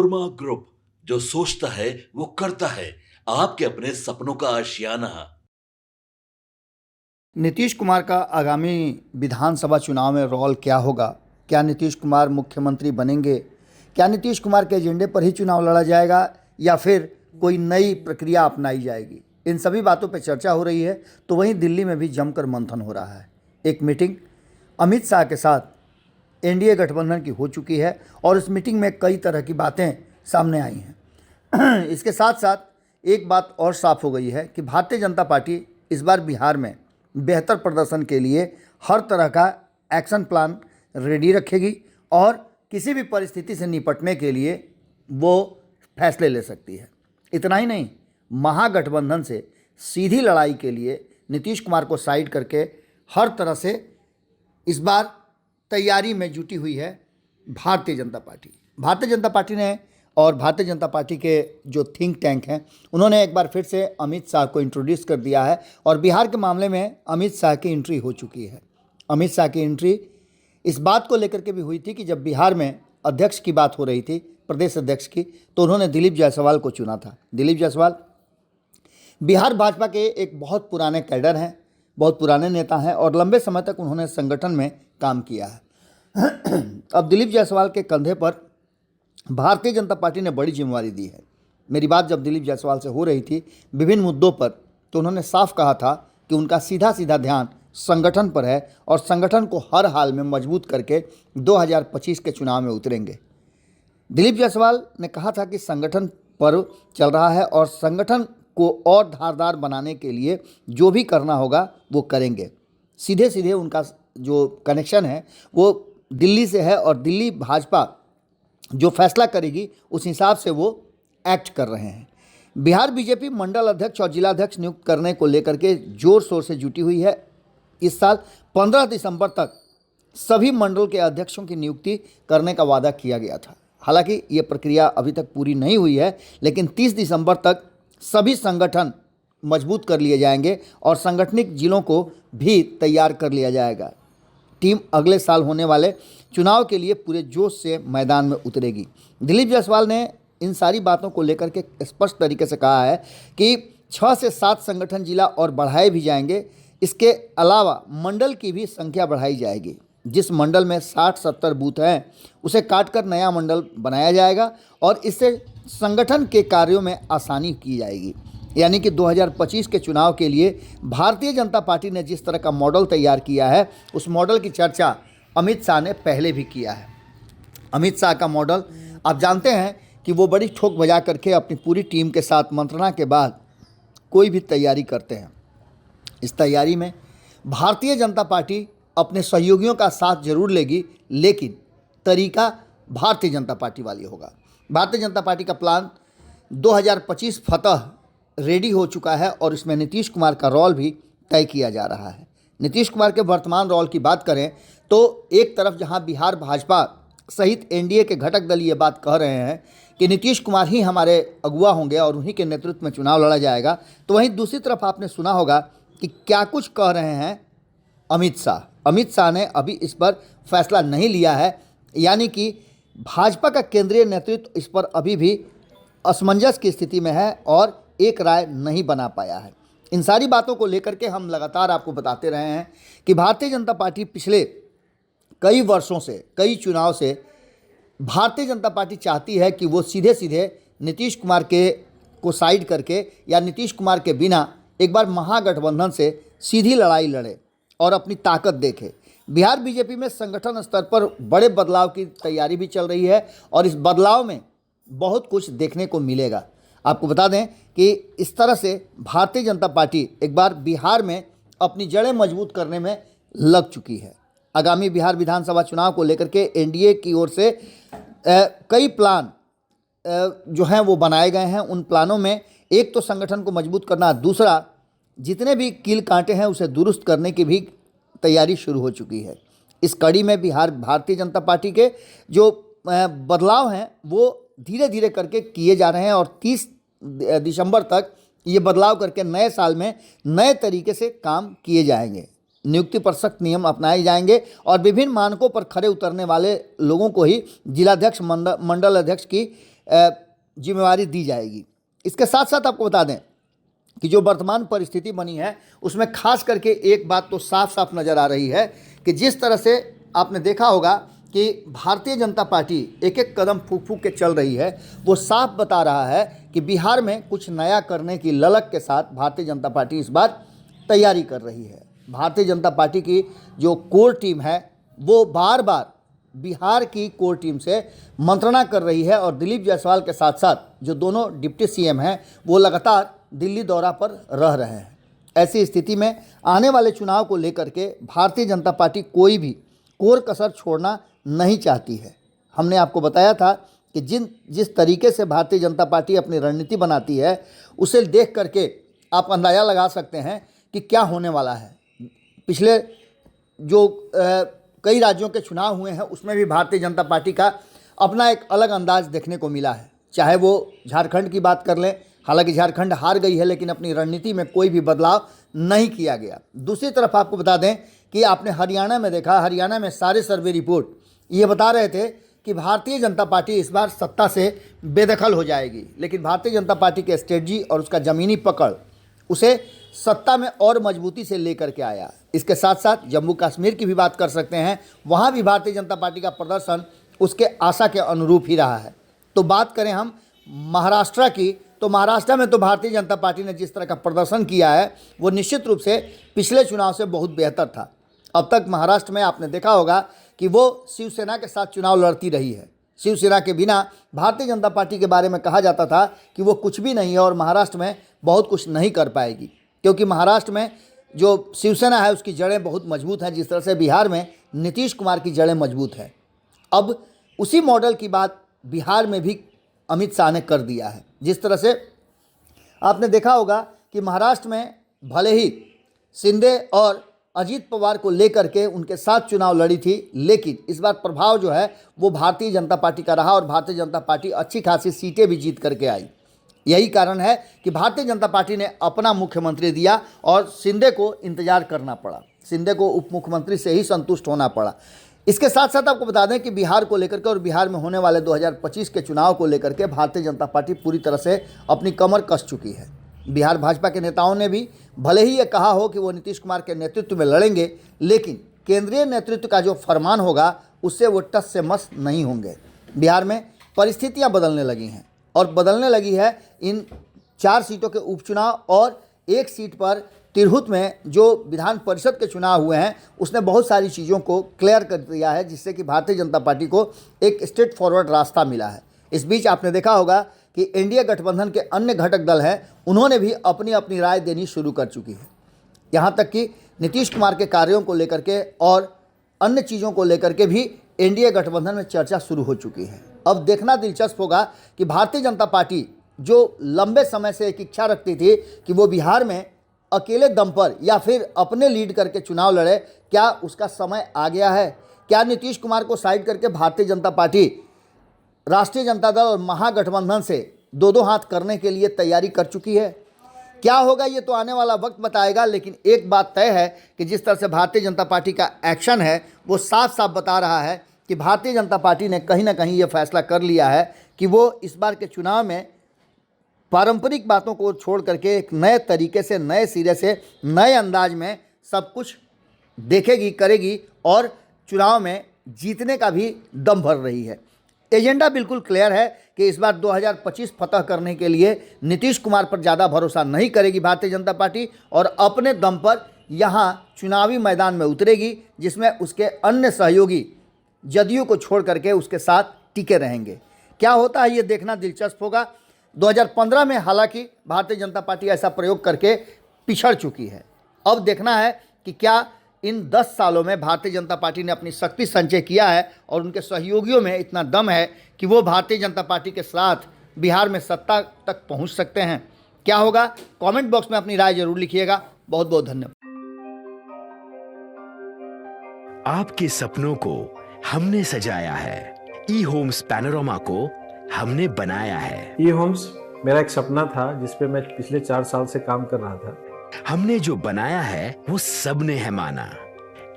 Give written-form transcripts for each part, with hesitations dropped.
नोरमा group, जो सोचता है वो करता है। आपके अपने सपनों का आशियाना। नीतीश कुमार का आगामी विधानसभा चुनाव में रोल क्या होगा? क्या नीतीश कुमार मुख्यमंत्री बनेंगे? क्या नीतीश कुमार के एजेंडे पर ही चुनाव लड़ा जाएगा या फिर कोई नई प्रक्रिया अपनाई जाएगी? इन सभी बातों पर चर्चा हो रही है। तो वहीं दिल्ली में भी जमकर मंथन हो रहा है। एक मीटिंग अमित शाह के साथ एनडीए गठबंधन की हो चुकी है और इस मीटिंग में कई तरह की बातें सामने आई हैं। इसके साथ साथ एक बात और साफ हो गई है कि भारतीय जनता पार्टी इस बार बिहार में बेहतर प्रदर्शन के लिए हर तरह का एक्शन प्लान रेडी रखेगी और किसी भी परिस्थिति से निपटने के लिए वो फैसले ले सकती है। इतना ही नहीं, महागठबंधन से सीधी लड़ाई के लिए नीतीश कुमार को साइड करके हर तरह से इस बार तैयारी में जुटी हुई है भारतीय जनता पार्टी। भारतीय जनता पार्टी ने और भारतीय जनता पार्टी के जो थिंक टैंक हैं उन्होंने एक बार फिर से अमित शाह को इंट्रोड्यूस कर दिया है और बिहार के मामले में अमित शाह की एंट्री हो चुकी है। अमित शाह की एंट्री इस बात को लेकर के भी हुई थी कि जब बिहार में अध्यक्ष की बात हो रही थी, प्रदेश अध्यक्ष की, तो उन्होंने दिलीप जायसवाल को चुना था। दिलीप जायसवाल बिहार भाजपा के एक बहुत पुराने कैडर हैं, बहुत पुराने नेता हैं और लंबे समय तक उन्होंने संगठन में काम किया है। अब दिलीप जायसवाल के कंधे पर भारतीय जनता पार्टी ने बड़ी जिम्मेवारी दी है। मेरी बात जब दिलीप जायसवाल से हो रही थी विभिन्न मुद्दों पर, तो उन्होंने साफ कहा था कि उनका सीधा सीधा ध्यान संगठन पर है और संगठन को हर हाल में मजबूत करके 2025 के चुनाव में उतरेंगे। दिलीप जायसवाल ने कहा था कि संगठन पर चल रहा है और संगठन को और धारदार बनाने के लिए जो भी करना होगा वो करेंगे। सीधे सीधे उनका जो कनेक्शन है वो दिल्ली से है और दिल्ली भाजपा जो फैसला करेगी उस हिसाब से वो एक्ट कर रहे हैं। बिहार बीजेपी मंडल अध्यक्ष और जिलाध्यक्ष नियुक्त करने को लेकर के जोर शोर से जुटी हुई है। इस साल 15 दिसंबर तक सभी मंडल के अध्यक्षों की नियुक्ति करने का वादा किया गया था। हालांकि ये प्रक्रिया अभी तक पूरी नहीं हुई है, लेकिन 30 दिसंबर तक सभी संगठन मजबूत कर लिए जाएंगे और सांगठनिक जिलों को भी तैयार कर लिया जाएगा। टीम अगले साल होने वाले चुनाव के लिए पूरे जोश से मैदान में उतरेगी। दिलीप जायसवाल ने इन सारी बातों को लेकर के स्पष्ट तरीके से कहा है कि 6 से 7 संगठन जिला और बढ़ाए भी जाएंगे। इसके अलावा मंडल की भी संख्या बढ़ाई जाएगी। जिस मंडल में 60-70 बूथ हैं उसे काटकर नया मंडल बनाया जाएगा और इससे संगठन के कार्यों में आसानी की जाएगी। यानी कि 2025 के चुनाव के लिए भारतीय जनता पार्टी ने जिस तरह का मॉडल तैयार किया है उस मॉडल की चर्चा अमित शाह ने पहले भी किया है। अमित शाह का मॉडल आप जानते हैं कि वो बड़ी ठोक बजा करके अपनी पूरी टीम के साथ मंत्रणा के बाद कोई भी तैयारी करते हैं। इस तैयारी में भारतीय जनता पार्टी अपने सहयोगियों का साथ जरूर लेगी, लेकिन तरीका भारतीय जनता पार्टी वाली होगा। भारतीय जनता पार्टी का प्लान 2025 फतह रेडी हो चुका है और इसमें नीतीश कुमार का रोल भी तय किया जा रहा है। नीतीश कुमार के वर्तमान रोल की बात करें तो एक तरफ जहां बिहार भाजपा सहित एनडीए के घटक दल ये बात कह रहे हैं कि नीतीश कुमार ही हमारे अगुवा होंगे और उन्हीं के नेतृत्व में चुनाव लड़ा जाएगा, तो वहीं दूसरी तरफ आपने सुना होगा कि क्या कुछ कह रहे हैं अमित शाह। अमित शाह ने अभी इस पर फैसला नहीं लिया है, यानी कि भाजपा का केंद्रीय नेतृत्व इस पर अभी भी असमंजस की स्थिति में है और एक राय नहीं बना पाया है। इन सारी बातों को लेकर के हम लगातार आपको बताते रहे हैं कि भारतीय जनता पार्टी पिछले कई वर्षों से, कई चुनाव से भारतीय जनता पार्टी चाहती है कि वो सीधे सीधे नीतीश कुमार को साइड करके या नीतीश कुमार के बिना एक बार महागठबंधन से सीधी लड़ाई लड़े और अपनी ताकत देखे। बिहार बीजेपी में संगठन स्तर पर बड़े बदलाव की तैयारी भी चल रही है और इस बदलाव में बहुत कुछ देखने को मिलेगा। आपको बता दें कि इस तरह से भारतीय जनता पार्टी एक बार बिहार में अपनी जड़ें मजबूत करने में लग चुकी है। आगामी बिहार विधानसभा चुनाव को लेकर के एनडीए की ओर से कई प्लान जो हैं वो बनाए गए हैं। उन प्लानों में एक तो संगठन को मजबूत करना, दूसरा जितने भी कील कांटे हैं उसे दुरुस्त करने की भी तैयारी शुरू हो चुकी है। इस कड़ी में बिहार भारतीय जनता पार्टी के जो बदलाव हैं वो धीरे धीरे करके किए जा रहे हैं और 30 दिसंबर तक ये बदलाव करके नए साल में नए तरीके से काम किए जाएंगे। नियुक्ति पर सख्त नियम अपनाए जाएंगे और विभिन्न मानकों पर खरे उतरने वाले लोगों को ही जिलाध्यक्ष, मंडल अध्यक्ष की जिम्मेवारी दी जाएगी। इसके साथ साथ आपको बता दें कि जो वर्तमान परिस्थिति बनी है उसमें खास करके एक बात तो साफ साफ नज़र आ रही है कि जिस तरह से आपने देखा होगा कि भारतीय जनता पार्टी एक एक कदम फूक फूक के चल रही है, वो साफ बता रहा है कि बिहार में कुछ नया करने की ललक के साथ भारतीय जनता पार्टी इस बार तैयारी कर रही है। भारतीय जनता पार्टी की जो कोर टीम है वो बार बार बिहार की कोर टीम से मंत्रणा कर रही है और दिलीप जायसवाल के साथ साथ जो दोनों डिप्टी सीएम हैं वो लगातार दिल्ली दौरा पर रह रहे हैं। ऐसी स्थिति में आने वाले चुनाव को लेकर के भारतीय जनता पार्टी कोई भी कोर कसर छोड़ना नहीं चाहती है। हमने आपको बताया था कि जिस तरीके से भारतीय जनता पार्टी अपनी रणनीति बनाती है उसे देख करके आप अंदाज़ा लगा सकते हैं कि क्या होने वाला है। पिछले जो कई राज्यों के चुनाव हुए हैं उसमें भी भारतीय जनता पार्टी का अपना एक अलग अंदाज देखने को मिला है। चाहे वो झारखंड की बात कर लें, हालांकि झारखंड हार गई है लेकिन अपनी रणनीति में कोई भी बदलाव नहीं किया गया। दूसरी तरफ आपको बता दें कि आपने हरियाणा में देखा, हरियाणा में सारे सर्वे रिपोर्ट ये बता रहे थे कि भारतीय जनता पार्टी इस बार सत्ता से बेदखल हो जाएगी, लेकिन भारतीय जनता पार्टी के स्ट्रेटजी और उसका ज़मीनी पकड़ उसे सत्ता में और मजबूती से लेकर के आया। इसके साथ साथ जम्मू कश्मीर की भी बात कर सकते हैं, वहाँ भी भारतीय जनता पार्टी का प्रदर्शन उसके आशा के अनुरूप ही रहा है। तो बात करें हम महाराष्ट्र की, तो महाराष्ट्र में तो भारतीय जनता पार्टी ने जिस तरह का प्रदर्शन किया है वो निश्चित रूप से पिछले चुनाव से बहुत बेहतर था। अब तक महाराष्ट्र में आपने देखा होगा कि वो शिवसेना के साथ चुनाव लड़ती रही है। शिवसेना के बिना भारतीय जनता पार्टी के बारे में कहा जाता था कि वो कुछ भी नहीं है और महाराष्ट्र में बहुत कुछ नहीं कर पाएगी, क्योंकि महाराष्ट्र में जो शिवसेना है उसकी जड़ें बहुत मजबूत हैं, जिस तरह से बिहार में नीतीश कुमार की जड़ें मजबूत हैं। अब उसी मॉडल की बात बिहार में भी अमित शाह ने कर दिया है। जिस तरह से आपने देखा होगा कि महाराष्ट्र में भले ही शिंदे और अजीत पवार को लेकर के उनके साथ चुनाव लड़ी थी, लेकिन इस बार प्रभाव जो है वो भारतीय जनता पार्टी का रहा और भारतीय जनता पार्टी अच्छी खासी सीटें भी जीत करके आई। यही कारण है कि भारतीय जनता पार्टी ने अपना मुख्यमंत्री दिया और शिंदे को इंतजार करना पड़ा, शिंदे को उप मुख्यमंत्री से ही संतुष्ट होना पड़ा। इसके साथ साथ आपको बता दें कि बिहार को लेकर के और बिहार में होने वाले 2025 के चुनाव को लेकर के भारतीय जनता पार्टी पूरी तरह से अपनी कमर कस चुकी है। बिहार भाजपा के नेताओं ने भी भले ही ये कहा हो कि वो नीतीश कुमार के नेतृत्व में लड़ेंगे, लेकिन केंद्रीय नेतृत्व का जो फरमान होगा उससे वो टस से मस नहीं होंगे। बिहार में परिस्थितियां बदलने लगी हैं और बदलने लगी है इन 4 सीटों के उपचुनाव और 1 सीट पर तिरहुत में जो विधान परिषद के चुनाव हुए हैं उसने बहुत सारी चीज़ों को क्लियर कर दिया है, जिससे कि भारतीय जनता पार्टी को एक स्ट्रेट फॉरवर्ड रास्ता मिला है। इस बीच आपने देखा होगा कि एनडीए गठबंधन के अन्य घटक दल हैं, उन्होंने भी अपनी अपनी राय देनी शुरू कर चुकी है। यहाँ तक कि नीतीश कुमार के कार्यों को लेकर के और अन्य चीज़ों को लेकर के भी एनडीए गठबंधन में चर्चा शुरू हो चुकी है। अब देखना दिलचस्प होगा कि भारतीय जनता पार्टी जो लंबे समय से एक इच्छा रखती थी कि वो बिहार में अकेले दम पर या फिर अपने लीड करके चुनाव लड़े, क्या उसका समय आ गया है? क्या नीतीश कुमार को साइड करके भारतीय जनता पार्टी राष्ट्रीय जनता दल और महागठबंधन से 2-2 हाथ करने के लिए तैयारी कर चुकी है? क्या होगा ये तो आने वाला वक्त बताएगा, लेकिन एक बात तय है कि जिस तरह से भारतीय जनता पार्टी का एक्शन है वो साफ साफ बता रहा है कि भारतीय जनता पार्टी ने कहीं ना कहीं ये फैसला कर लिया है कि वो इस बार के चुनाव में पारंपरिक बातों को छोड़ करके एक नए तरीके से, नए सिरे से, नए अंदाज में सब कुछ देखेगी, करेगी और चुनाव में जीतने का भी दम भर रही है। एजेंडा बिल्कुल क्लियर है कि इस बार 2025 फतह करने के लिए नीतीश कुमार पर ज़्यादा भरोसा नहीं करेगी भारतीय जनता पार्टी और अपने दम पर यहाँ चुनावी मैदान में उतरेगी, जिसमें उसके अन्य सहयोगी जदयू को छोड़ करके उसके साथ टिके रहेंगे। क्या होता है ये देखना दिलचस्प होगा। 2015 में हालांकि भारतीय जनता पार्टी ऐसा प्रयोग करके पिछड़ चुकी है। अब देखना है कि क्या इन 10 सालों में भारतीय जनता पार्टी ने अपनी शक्ति संचय किया है और उनके सहयोगियों में इतना दम है कि वो भारतीय जनता पार्टी के साथ बिहार में सत्ता तक पहुंच सकते हैं। क्या होगा, कमेंट बॉक्स में अपनी राय जरूर लिखिएगा। बहुत बहुत धन्यवाद। आपके सपनों को हमने सजाया है, ई होम्स पैनोरामा को हमने बनाया है। ई होम्स मेरा एक सपना था जिस पे मैं पिछले 4 साल से काम कर रहा था। हमने जो बनाया है वो सबने है माना।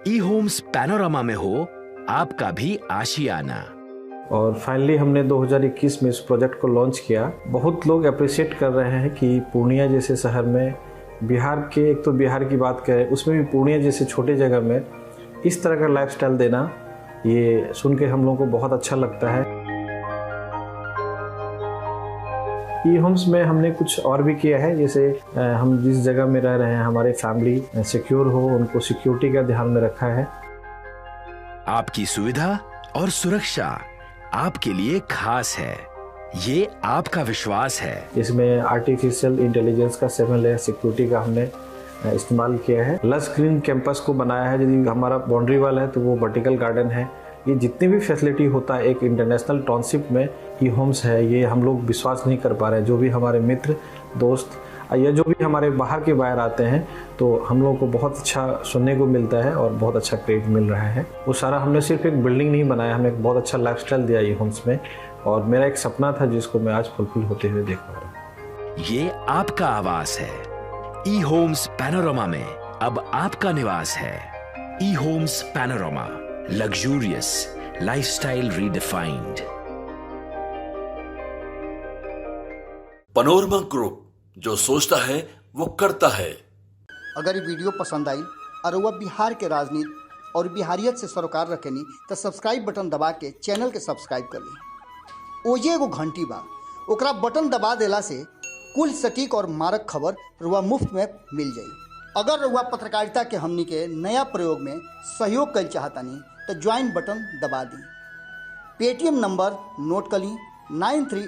ई होम्स पैनोरामा में हो आपका भी आशियाना। और फाइनली हमने 2021 में इस प्रोजेक्ट को लॉन्च किया। बहुत लोग अप्रिशिएट कर रहे हैं कि पूर्णिया जैसे शहर में, बिहार के, एक तो बिहार की बात करें उसमें भी पूर्णिया जैसे छोटे जगह में इस तरह का लाइफस्टाइल देना, ये सुन के हम लोगों को बहुत अच्छा लगता है। ई होम्स में हमने कुछ और भी किया है, जैसे हम जिस जगह में रह रहे हैं हमारे फैमिली सिक्योर हो, उनको सिक्योरिटी का ध्यान में रखा है। आपकी सुविधा और सुरक्षा आपके लिए खास है, ये आपका विश्वास है। इसमें आर्टिफिशियल इंटेलिजेंस का 7 लेयर सिक्योरिटी का हमने इस्तेमाल किया है। लस ग्रीन कैंपस को बनाया है। यदि हमारा बाउंड्री वाल है तो वो वर्टिकल गार्डन है। ये जितनी भी फैसिलिटी होता है एक इंटरनेशनल टाउनशिप में, ई होम्स है, ये हम लोग विश्वास नहीं कर पा रहे हैं। जो भी हमारे मित्र दोस्त या जो भी हमारे बाहर के बाहर आते हैं तो हम लोगों को बहुत अच्छा सुनने को मिलता है और बहुत अच्छा क्रेडिट मिल रहा है। वो सारा हमने सिर्फ एक बिल्डिंग नहीं बनाया, हमने एक बहुत अच्छा लाइफस्टाइल दिया ई होम्स में, और मेरा एक सपना था जिसको मैं आज फुलफिल होते हुए देख पा रहा हूँ। ये आपका आवास है। ई होम्स पैनोरामा में अब आपका निवास है। E Homes Panorama, luxurious lifestyle redefined. Panorama Group, जो सोचता है वो करता है। अगर ये वीडियो पसंद आई और वह बिहार के राजनीति और बिहारियत से सरोकार रखेनी तो सब्सक्राइब बटन दबा के चैनल के सब्सक्राइब कर ली। ओजे एगो घंटी बा, ओकरा बटन दबा देला से कुल सटीक और मारक खबर रुआ मुफ्त में मिल जाई। अगर रुआ पत्रकारिता के हमनी के नया प्रयोग में सहयोग कर चाहतानी तो ज्वाइन बटन दबा दी। पेटीएम नंबर नोट कर ली 93